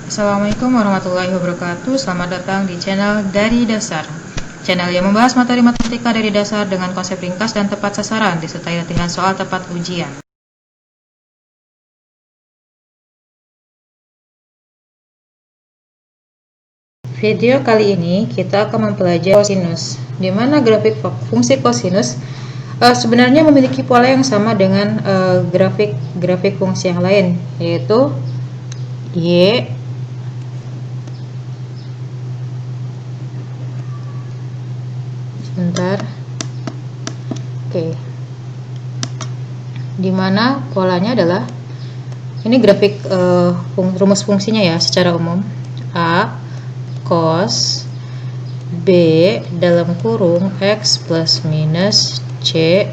Assalamualaikum warahmatullahi wabarakatuh. Selamat datang di channel Dari Dasar, channel yang membahas materi matematika dari dasar dengan konsep ringkas dan tepat sasaran, disertai latihan soal tepat ujian. Video kali ini kita akan mempelajari kosinus, di mana grafik fungsi kosinus sebenarnya memiliki pola yang sama dengan grafik fungsi yang lain, yaitu y sebentar. Oke. Dimana polanya adalah ini grafik rumus fungsinya ya secara umum. A cos B dalam kurung X plus minus C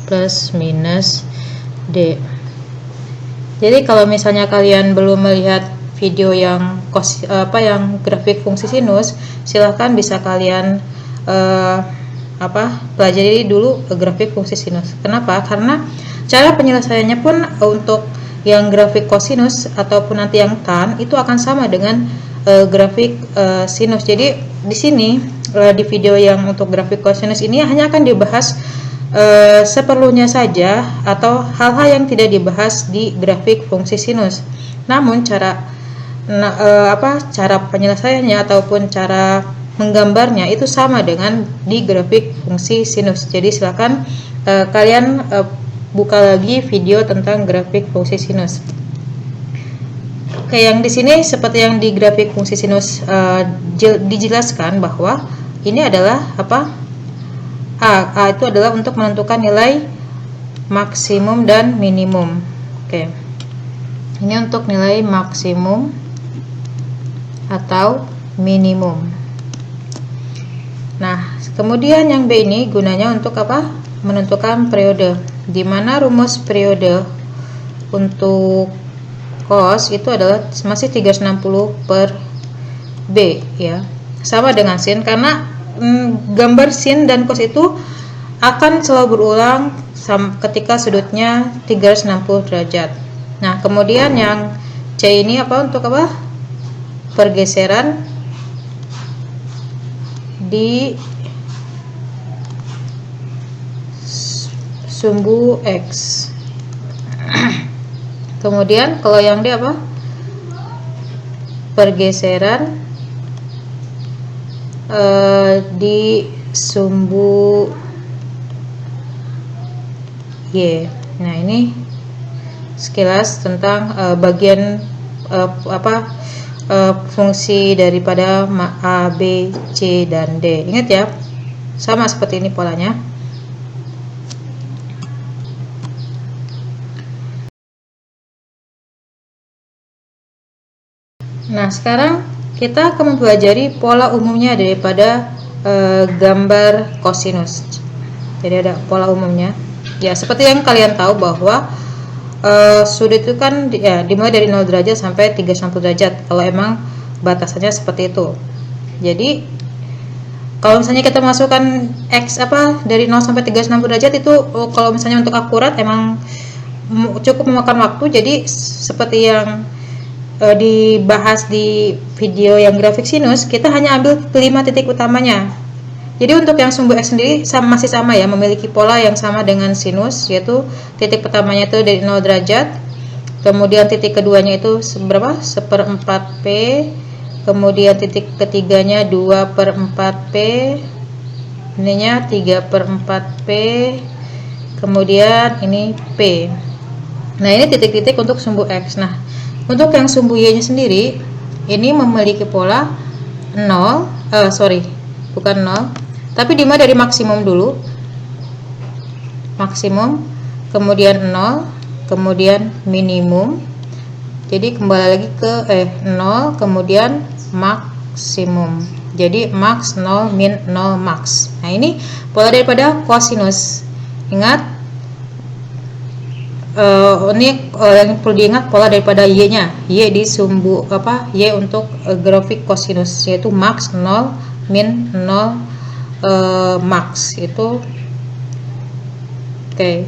plus minus D. Jadi kalau misalnya kalian belum melihat video yang yang grafik fungsi sinus, silahkan bisa kalian pelajari dulu grafik fungsi sinus. Kenapa? Karena cara penyelesaiannya pun untuk yang grafik kosinus ataupun nanti yang tan itu akan sama dengan grafik sinus. Jadi di sini di video yang untuk grafik kosinus ini hanya akan dibahas seperlunya saja atau hal-hal yang tidak dibahas di grafik fungsi sinus. Namun cara penyelesaiannya ataupun cara menggambarnya itu sama dengan di grafik fungsi sinus. Jadi silakan kalian buka lagi video tentang grafik fungsi sinus. Oke, yang di sini seperti yang di grafik fungsi sinus dijelaskan bahwa ini adalah A itu adalah untuk menentukan nilai maksimum dan minimum. Oke. Ini untuk nilai maksimum atau minimum. Nah, kemudian yang B ini gunanya untuk menentukan periode. Di mana rumus periode untuk cos itu adalah masih 360 per B ya. Sama dengan sin, karena gambar sin dan cos itu akan selalu berulang ketika sudutnya 360 derajat. Nah, kemudian yang C ini untuk pergeseran di sumbu X. Kemudian kalau yang D pergeseran di sumbu Y. Nah, ini sekilas tentang bagian fungsi daripada A, B, C, dan D. Ingat ya, sama seperti ini polanya. Nah, sekarang kita akan mempelajari pola umumnya daripada gambar kosinus. Jadi ada pola umumnya. Ya, seperti yang kalian tahu bahwa sudut itu kan ya dimulai dari 0 derajat sampai 360 derajat kalau emang batasannya seperti itu. Jadi kalau misalnya kita masukkan X dari 0 sampai 360 derajat itu kalau misalnya untuk akurat emang cukup memakan waktu. Jadi seperti yang dibahas di video yang grafik sinus, kita hanya ambil 5 titik utamanya. Jadi untuk yang sumbu X sendiri masih sama ya, memiliki pola yang sama dengan sinus, yaitu titik pertamanya itu dari 0 derajat, kemudian titik keduanya itu berapa? 1/4 P, kemudian titik ketiganya 2/4 P, ininya 3/4 P, kemudian ini P. Nah, ini titik-titik untuk sumbu X. Nah, untuk yang sumbu Y nya sendiri ini memiliki pola 0, bukan 0, tapi dimulai dari maksimum dulu, maksimum, kemudian 0, kemudian minimum. Jadi kembali lagi ke 0, kemudian maksimum. Jadi max 0 min 0 max. Nah, ini pola daripada kosinus. Ingat, ini yang perlu diingat pola daripada Y nya. Y di sumbu Y untuk grafik kosinus, yaitu max 0 min 0 max itu. Oke.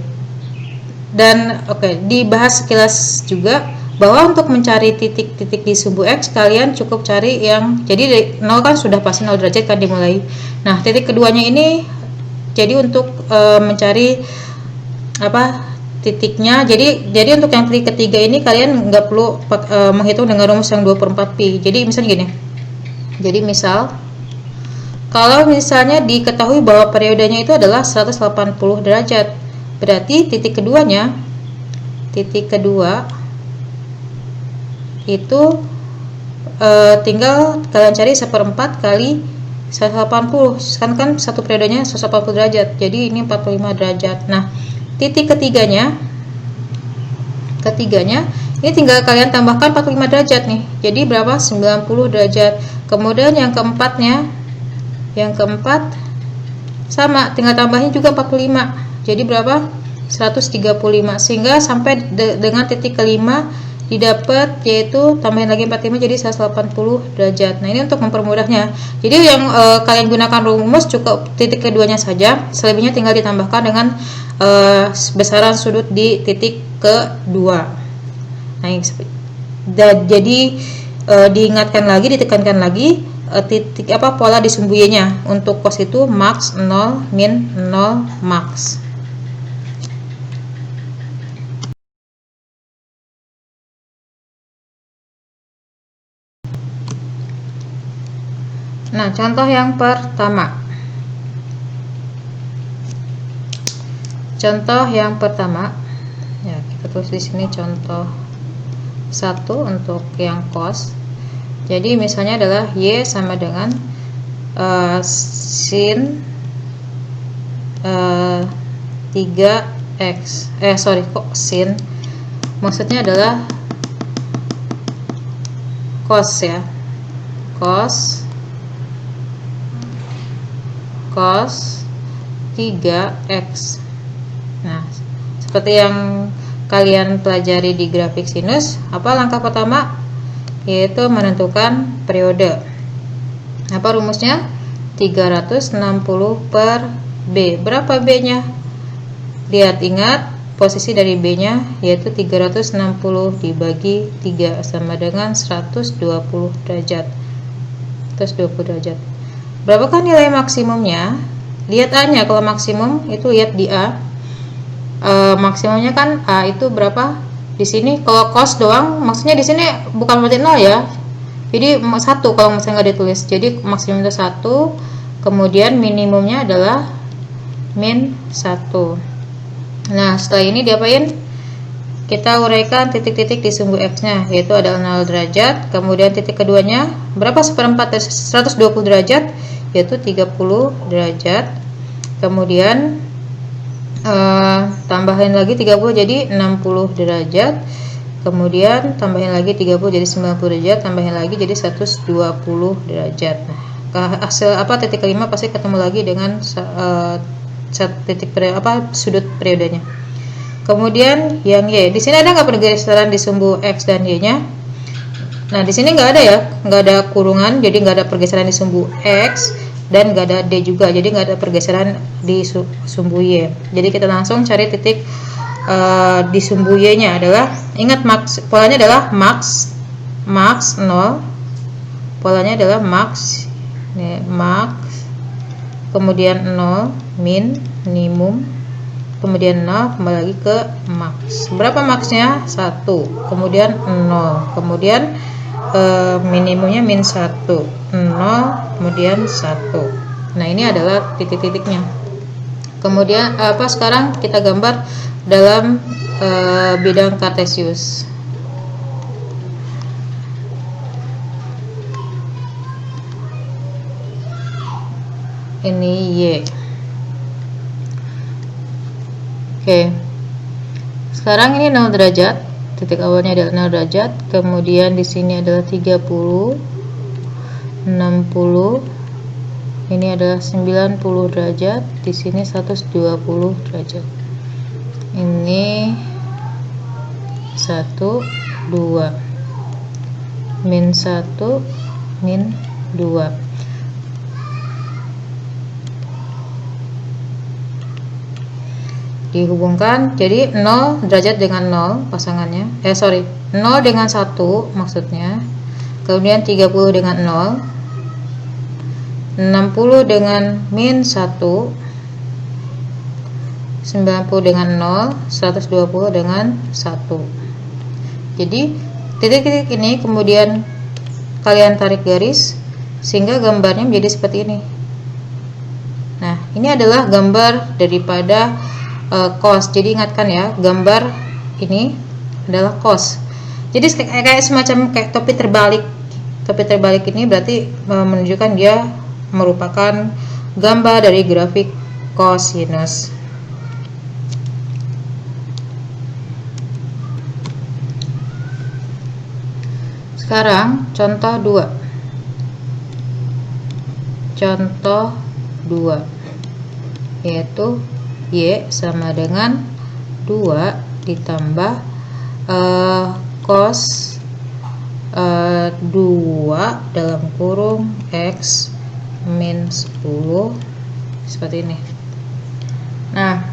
Dan dibahas sekilas juga bahwa untuk mencari titik-titik di sumbu X kalian cukup cari yang, jadi dari 0 kan sudah pasti 0 derajat kan dimulai. Nah titik keduanya ini jadi untuk mencari apa titiknya, jadi untuk yang titik ketiga ini kalian nggak perlu menghitung dengan rumus yang 2/4 pi. Jadi misalnya gini, jadi misal kalau misalnya diketahui bahwa periodenya itu adalah 180 derajat, berarti titik kedua itu tinggal kalian cari 1/4 kali 180, kan satu periodenya 180 derajat, jadi ini 45 derajat. Nah titik ketiganya ini tinggal kalian tambahkan 45 derajat nih, jadi berapa? 90 derajat. Kemudian yang keempat sama, tinggal tambahnya juga 45, jadi berapa? 135, sehingga sampai dengan titik kelima didapat, yaitu tambahin lagi 45 jadi 180 derajat. Nah ini untuk mempermudahnya, jadi yang kalian gunakan rumus cukup titik keduanya saja, selebihnya tinggal ditambahkan dengan besaran sudut di titik kedua. Nah jadi diingatkan lagi, ditekankan lagi titik pola di sumbu Y-nya. Untuk cos itu max 0 min 0 max. Nah, contoh yang pertama. Ya, kita tulis di sini contoh 1 untuk yang cos. Jadi misalnya adalah Y sama dengan sin 3x. Sin. Maksudnya adalah cos ya. Cos 3x. Nah, seperti yang kalian pelajari di grafik sinus, apa langkah pertama? Yaitu menentukan periode. Apa rumusnya? 360 per B. Berapa B-nya? Ingat posisi dari B-nya, yaitu 360 dibagi 3 sama dengan 120 derajat. 120 derajat. Berapakah nilai maksimumnya? Lihat A-nya. Kalau maksimum itu lihat di A. Maksimumnya kan A itu berapa? Di sini kalau cos doang, maksudnya di sini bukan berarti 0 ya. Jadi 1 kalau misalnya nggak ditulis. Jadi maksimum itu 1, kemudian minimumnya adalah min 1. Nah, setelah ini diapain? Kita uraikan titik-titik di sumbu X-nya, yaitu adalah 0 derajat, kemudian titik keduanya berapa? 1/4 dari 120 derajat, yaitu 30 derajat. Kemudian tambahin lagi 30 jadi 60 derajat, kemudian tambahin lagi 30 jadi 90 derajat, tambahin lagi jadi 120 derajat. Nah, hasil titik kelima pasti ketemu lagi dengan sudut periodenya. Kemudian yang Y, di sini ada nggak pergeseran di sumbu X dan Y-nya? Nah, di sini nggak ada ya, nggak ada kurungan, jadi nggak ada pergeseran di sumbu X dan nggak ada D juga, jadi nggak ada pergeseran di sumbu Y. Jadi kita langsung cari titik di sumbu Y-nya adalah, ingat polanya adalah max 0, polanya adalah max, kemudian 0 minimum, kemudian 0 kembali lagi ke max. Berapa maxnya? 1, kemudian 0, kemudian minimumnya min 1, 0, kemudian 1. Nah, ini adalah titik-titiknya. Kemudian sekarang kita gambar dalam bidang kartesius. Ini Y. Oke. Sekarang ini 0 derajat. Titik awalnya adalah 0 derajat, kemudian di sini adalah 30, 60, ini adalah 90 derajat, di sini 120 derajat. Ini 1, 2, min 1, min 2. Dihubungkan, jadi 0 derajat dengan 0 pasangannya, 0 dengan 1 maksudnya, kemudian 30 dengan 0, 60 dengan min 1, 90 dengan 0, 120 dengan 1. Jadi titik-titik ini kemudian kalian tarik garis sehingga gambarnya menjadi seperti ini. Nah, ini adalah gambar daripada cos. Jadi ingatkan ya, gambar ini adalah cos. Jadi kayak semacam kayak topi terbalik. Topi terbalik ini berarti menunjukkan dia merupakan gambar dari grafik kosinus. Sekarang contoh 2. Contoh 2 yaitu Y sama dengan 2 ditambah cos 2 dalam kurung X min 10 seperti ini. Nah,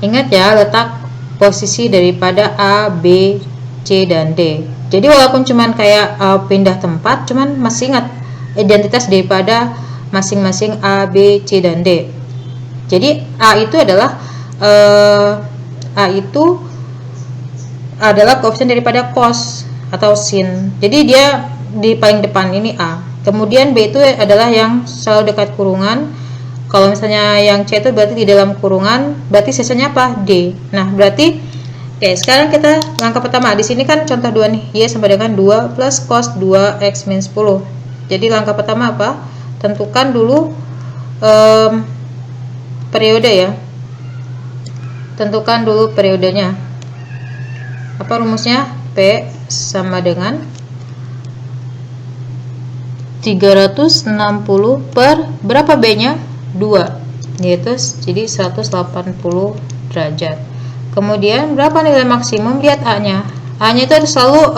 ingat ya letak posisi daripada A, B, C, dan D. Jadi walaupun cuman kayak pindah tempat, cuman masih ingat identitas daripada masing-masing A, B, C, dan D. Jadi A itu adalah koefisien daripada cos atau sin. Jadi dia di paling depan ini A. Kemudian B itu adalah yang selalu dekat kurungan. Kalau misalnya yang C itu berarti di dalam kurungan, berarti sisanya apa? D. Nah, berarti oke, sekarang kita langkah pertama. Di sini kan contoh 2 nih. Y sama dengan 2 plus cos 2x min 10. Jadi langkah pertama apa? Tentukan dulu periode ya. Tentukan dulu periodenya. Apa rumusnya? P sama dengan 360 per berapa B-nya? 2. Yaitu jadi 180 derajat. Kemudian berapa nilai maksimum? Lihat A-nya. A-nya itu selalu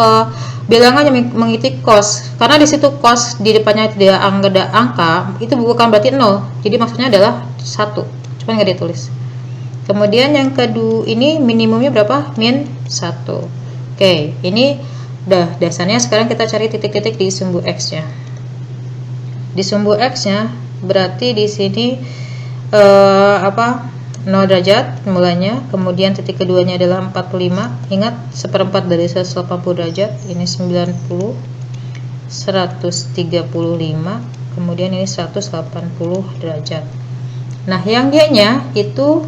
bilangan yang mengikuti cos. Karena di situ cos di depannya tidak ada angka, itu bukan berarti 0. Jadi maksudnya adalah 1. Cuma nggak ditulis. Kemudian yang kedua ini minimumnya berapa? Min 1. Oke, ini udah dasarnya. Sekarang kita cari titik-titik di sumbu X-nya. Di sumbu X-nya berarti di sini 0 derajat mulanya, kemudian titik keduanya adalah 45. Ingat, seperempat dari 180 derajat, ini 90, 135, kemudian ini 180 derajat. Nah, yang Y-nya itu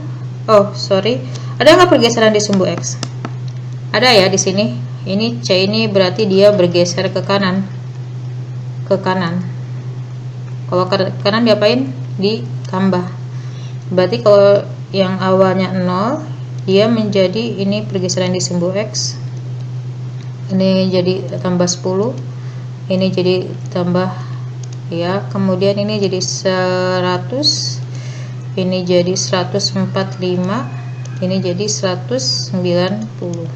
ada nggak pergeseran di sumbu X? Ada ya di sini. Ini C ini berarti dia bergeser ke kanan. Ke kanan. Kalau ke kanan diapain? Ditambah. Berarti kalau yang awalnya 0, dia menjadi ini pergeseran di sumbu X. Ini jadi tambah 10. Ini jadi tambah ya, kemudian ini jadi 100. Ini jadi 145, ini jadi 190.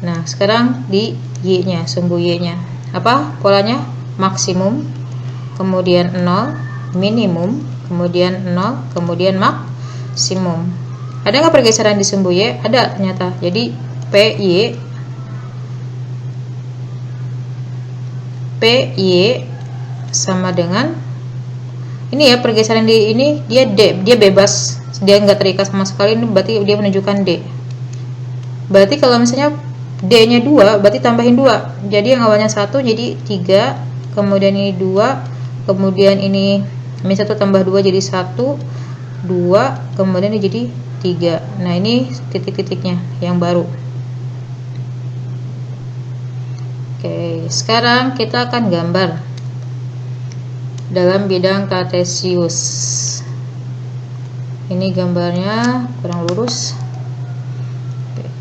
Nah, sekarang di Y-nya, sumbu Y-nya. Apa polanya? Maksimum, kemudian 0, minimum, kemudian 0, kemudian maksimum. Ada nggak pergeseran di sumbu Y? Ada ternyata. Jadi PY sama dengan ini ya, pergeseran di ini dia D, dia bebas, dia nggak terikat sama sekali. Ini berarti dia menunjukkan D. Berarti kalau misalnya D-nya 2, berarti tambahin 2. Jadi yang awalnya 1 jadi 3, kemudian ini 2, kemudian ini min 1 tambah 2 jadi 1, 2, kemudian ini jadi 3. Nah, ini titik-titiknya yang baru. Oke, sekarang kita akan gambar dalam bidang kartesius. Ini gambarnya kurang lurus.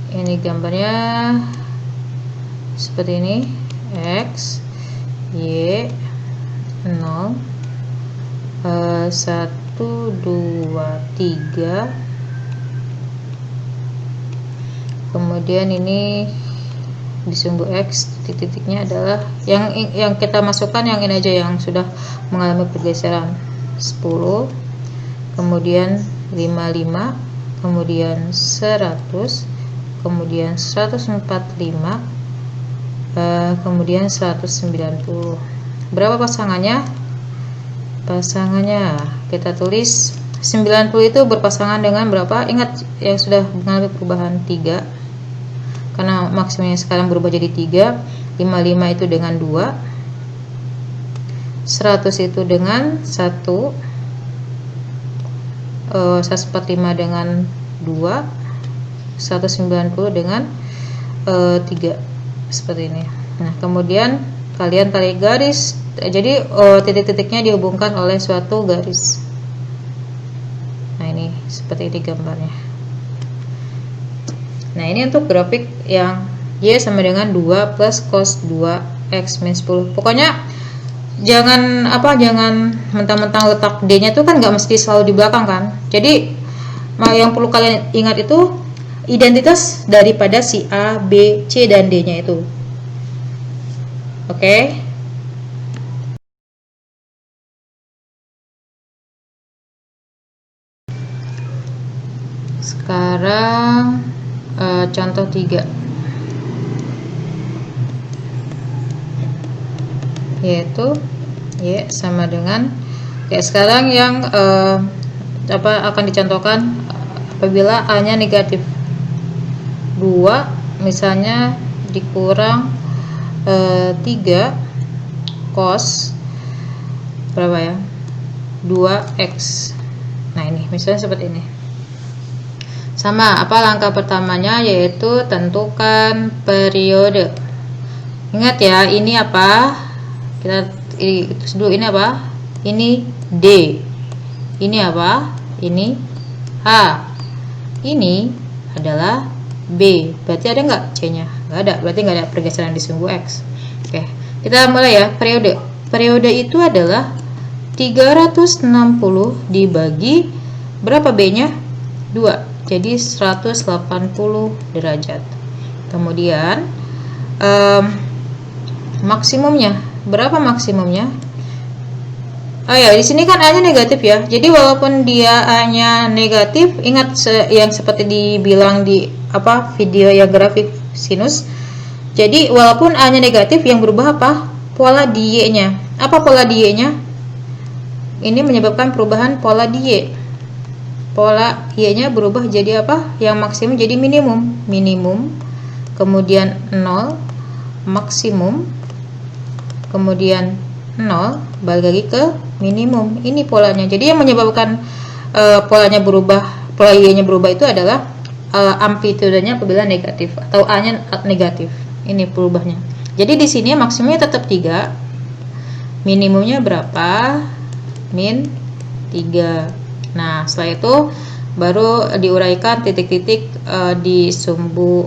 Ini gambarnya seperti ini. X, Y, 0, 1, 2, 3. Kemudian ini di sumbu X, titik-titiknya adalah yang kita masukkan yang ini aja yang sudah mengalami pergeseran. 10, kemudian 55, kemudian 100, kemudian 145, kemudian 190. Berapa pasangannya? Pasangannya kita tulis 90 itu berpasangan dengan berapa? Ingat yang sudah mengalami perubahan 3, karena maksimumnya sekarang berubah jadi 3. 55 itu dengan 2, 100 itu dengan 1, 145 dengan 2, 190 dengan 3, seperti ini. Nah, kemudian kalian tarik garis, jadi titik-titiknya dihubungkan oleh suatu garis. Nah, ini seperti ini gambarnya. Nah, ini untuk grafik yang Y sama dengan 2 plus cos 2x min 10. Pokoknya jangan mentang-mentang letak D-nya itu kan nggak mesti selalu di belakang kan. Jadi yang perlu kalian ingat itu identitas daripada si A, B, C, dan D-nya itu. Oke. Sekarang contoh 3, yaitu Y sama dengan, sekarang yang akan dicontohkan apabila A-nya negatif 2, misalnya dikurang 3 cos berapa ya, 2x. Nah, ini misalnya seperti ini. Sama, langkah pertamanya yaitu tentukan periode. Ingat ya, ini apa? Kita tulis dulu, ini apa? Ini D. Ini apa? Ini H. Ini adalah B. Berarti ada nggak C-nya? Nggak ada. Berarti nggak ada pergeseran di sumbu X. Oke, kita mulai ya. Periode. Periode itu adalah 360 dibagi berapa B-nya? 2. Jadi 180 derajat. Kemudian maksimumnya berapa maksimumnya? Oh ya, di sini kan A-nya negatif ya. Jadi walaupun dia A-nya negatif, ingat yang seperti dibilang di video ya, grafik sinus. Jadi walaupun A-nya negatif, yang berubah apa? Pola di Y-nya. Apa pola di Y-nya? Ini menyebabkan perubahan pola di Y. Pola Y-nya berubah jadi apa? Yang maksimum jadi minimum. Minimum, kemudian 0, maksimum, kemudian 0, balik lagi ke minimum. Ini polanya. Jadi yang menyebabkan polanya berubah, pola Y-nya berubah itu adalah amplitudenya apabila negatif atau A-nya negatif. Ini perubahannya. Jadi di sini maksimumnya tetap 3. Minimumnya berapa? Min 3. Nah, setelah itu baru diuraikan titik-titik di sumbu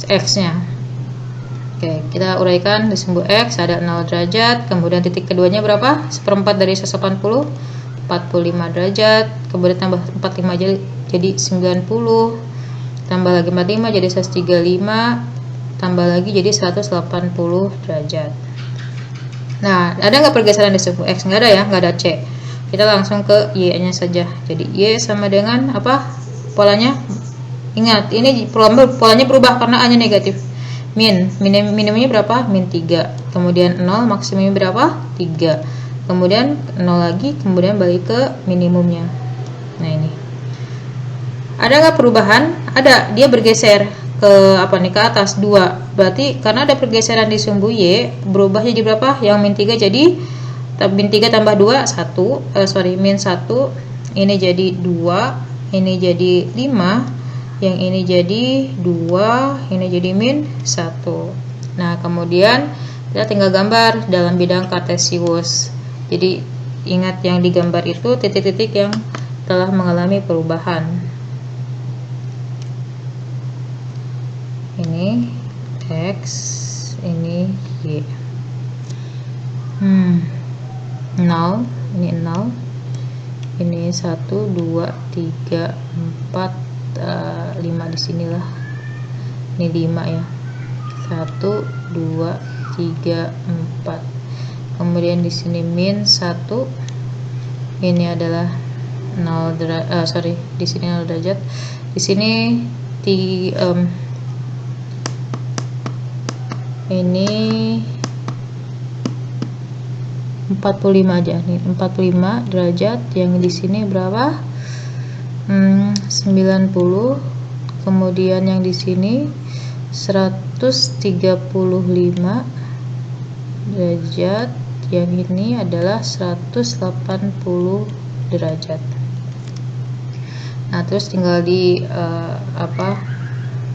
X-nya. Oke, kita uraikan di sumbu X ada 0 derajat, kemudian titik keduanya berapa? 1/4 dari 180, 45 derajat, kemudian tambah 45 jadi 90, tambah lagi 45 jadi 135, tambah lagi jadi 180 derajat. Nah, ada nggak pergeseran di sumbu X? Nggak ada ya, nggak ada C. Kita langsung ke Y-nya saja. Jadi Y sama dengan apa? Polanya. Ingat, ini polanya berubah karena A-nya negatif. Minimumnya berapa? Min 3. Kemudian 0, maksimumnya berapa? 3. Kemudian 0 lagi, kemudian balik ke minimumnya. Nah, ini. Ada nggak perubahan? Ada, dia bergeser ke ke atas 2. Berarti karena ada pergeseran di sumbu Y, berubah jadi berapa? Yang min 3 jadi min 3 tambah 2 min 1. Ini jadi 2, ini jadi 5. Yang ini jadi 2, ini jadi min 1. Nah, kemudian kita tinggal gambar dalam bidang kartesius. Jadi ingat yang digambar itu titik-titik yang telah mengalami perubahan. Ini X, ini Y. 0, ini 0. Ini 1, 2, 3, 4, 5 di sinilah. Ini 5 ya. 1, 2, 3, 4. Kemudian di sini min 1. Ini adalah 0 derajat. Di sini 0 derajat. Di sini ini 45 aja nih, 45 derajat. Yang di sini berapa? 90. Kemudian yang di sini 135 derajat. Yang ini adalah 180 derajat. Nah, terus tinggal di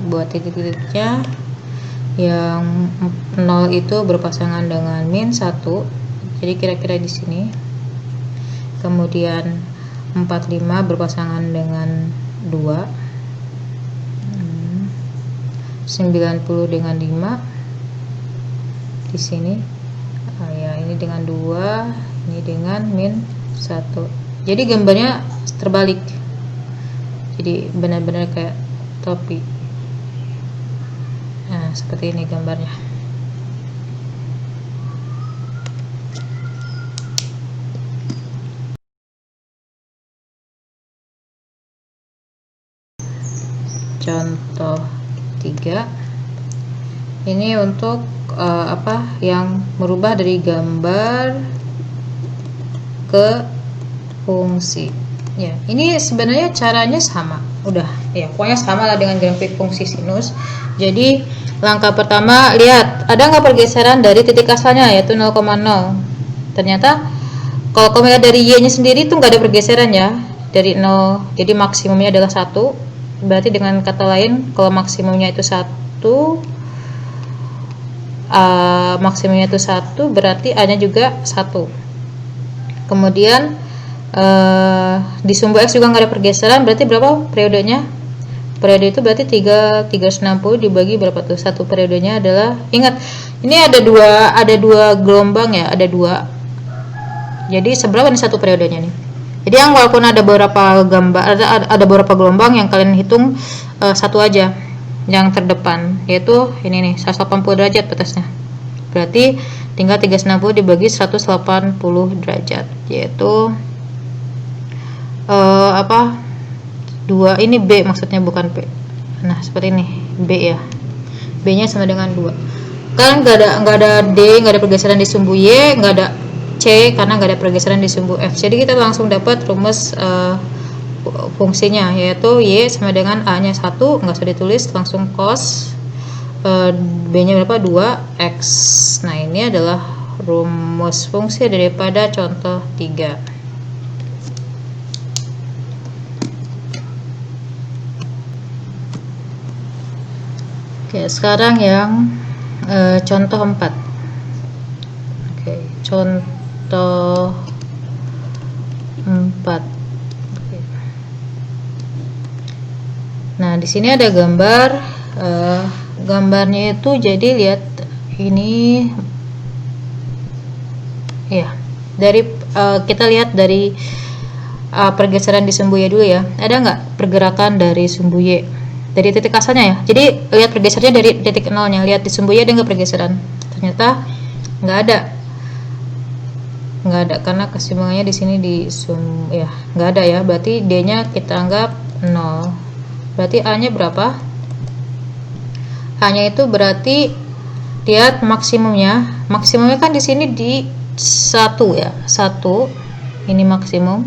buat titik-titiknya. Yang 0 itu berpasangan dengan -1. Jadi kira-kira di sini. Kemudian 45 berpasangan dengan 2. 90 dengan 5 di sini. Ya, ini dengan 2, ini dengan -1. Jadi gambarnya terbalik. Jadi benar-benar kayak topi. Nah, seperti ini gambarnya. Contoh 3. Ini untuk yang merubah dari gambar ke fungsi. Ya, ini sebenarnya caranya sama. Udah, ya pokoknya sama lah dengan grafik fungsi sinus. Jadi langkah pertama, lihat ada nggak pergeseran dari titik asalnya, yaitu 0,0. Ternyata kalau kamu lihat dari y-nya sendiri itu nggak ada pergeseran ya, dari 0. Jadi maksimumnya adalah 1. Berarti dengan kata lain, kalau maksimumnya itu 1, maksimumnya itu 1, berarti A-nya juga 1. Kemudian di sumbu X juga nggak ada pergeseran, berarti berapa periodenya? Periode itu berarti 360 dibagi berapa tuh? Satu periodenya adalah, ingat ini ada dua gelombang ya, ada 2. Jadi seberapa nih satu periodenya nih? Jadi yang walaupun ada beberapa gambar, ada beberapa gelombang, yang kalian hitung satu aja yang terdepan, yaitu ini nih 180 derajat batasnya. Berarti tinggal 360 dibagi 180 derajat, yaitu 2. Ini B maksudnya, bukan P. Nah, seperti ini B ya. B nya sama dengan 2. Kan nggak ada D, nggak ada pergeseran di sumbu Y, nggak ada C karena nggak ada pergeseran di sumbu F. Jadi kita langsung dapat rumus fungsinya, yaitu Y sama dengan A nya 1, nggak usah ditulis, langsung cos B nya berapa? 2X. Nah, ini adalah rumus fungsi daripada contoh 3. Oke, sekarang yang contoh 4. Oke, contoh 4. Oke. Nah, di sini ada gambar. Gambarnya itu, jadi lihat ini ya. Dari kita lihat dari pergeseran di sumbu Y dulu ya. Ada nggak pergerakan dari sumbu Y? Dari titik asalnya ya. Jadi lihat pergeserannya dari titik nolnya. Lihat di sumbu Y ada nggak pergeseran? Ternyata nggak ada. Nggak ada karena keseimbangannya di sini di ya nggak ada ya. Berarti D-nya kita anggap 0. Berarti A-nya berapa? A-nya itu berarti lihat maksimumnya. Maksimumnya kan di sini di 1 ya. 1. Ini maksimum.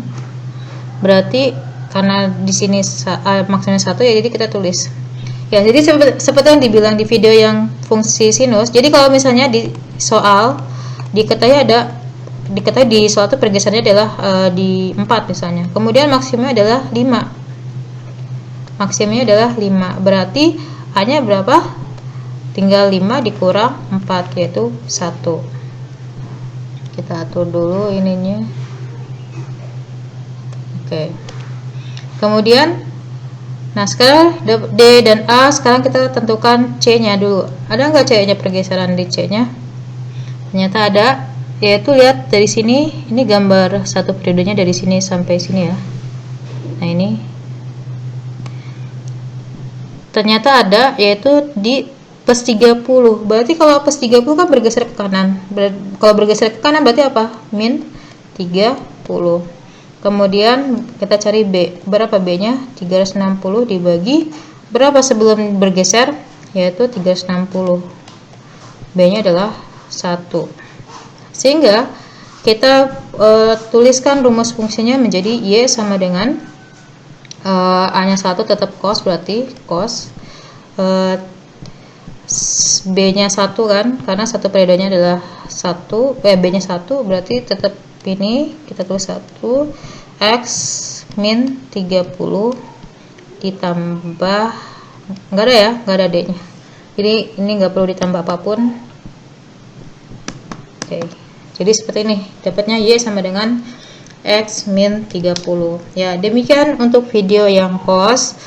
Berarti karena di sini maksimumnya 1 ya, jadi kita tulis. Ya, jadi seperti yang dibilang di video yang fungsi sinus. Jadi kalau misalnya di soal diketahui di soal itu pergeserannya adalah di 4 misalnya. Kemudian maksimumnya adalah 5. Maksimumnya adalah 5. Berarti A-nya berapa? Tinggal 5 dikurang 4, yaitu 1. Kita atur dulu ininya. Oke. Kemudian, nah sekarang D dan A, sekarang kita tentukan C-nya dulu. Ada nggak C-nya pergeseran di C-nya? Ternyata ada, yaitu lihat dari sini, ini gambar satu periodenya dari sini sampai sini ya. Nah ini, ternyata ada, yaitu di plus 30. Berarti kalau plus 30 kan bergeser ke kanan. Kalau bergeser ke kanan berarti apa? Min 30. Kemudian kita cari B. Berapa B-nya? 360 dibagi berapa sebelum bergeser, yaitu 360. B-nya adalah 1. Sehingga kita tuliskan rumus fungsinya menjadi Y sama dengan A-nya 1 tetap cos, berarti cos B-nya 1 kan, karena satu periodenya adalah 1, B-nya 1 berarti tetap ini kita tulis 1 X min 30 ditambah, enggak ada ya, enggak ada D-nya, jadi ini enggak perlu ditambah apapun. Oke, jadi seperti ini, dapatnya Y sama dengan X min 30. Ya, demikian untuk video yang cos.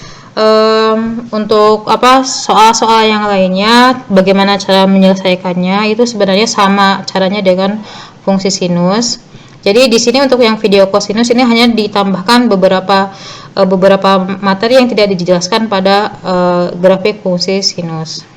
Untuk soal-soal yang lainnya, bagaimana cara menyelesaikannya, itu sebenarnya sama caranya dengan fungsi sinus. Jadi di sini untuk yang video kosinus ini hanya ditambahkan beberapa materi yang tidak dijelaskan pada grafik fungsi sinus.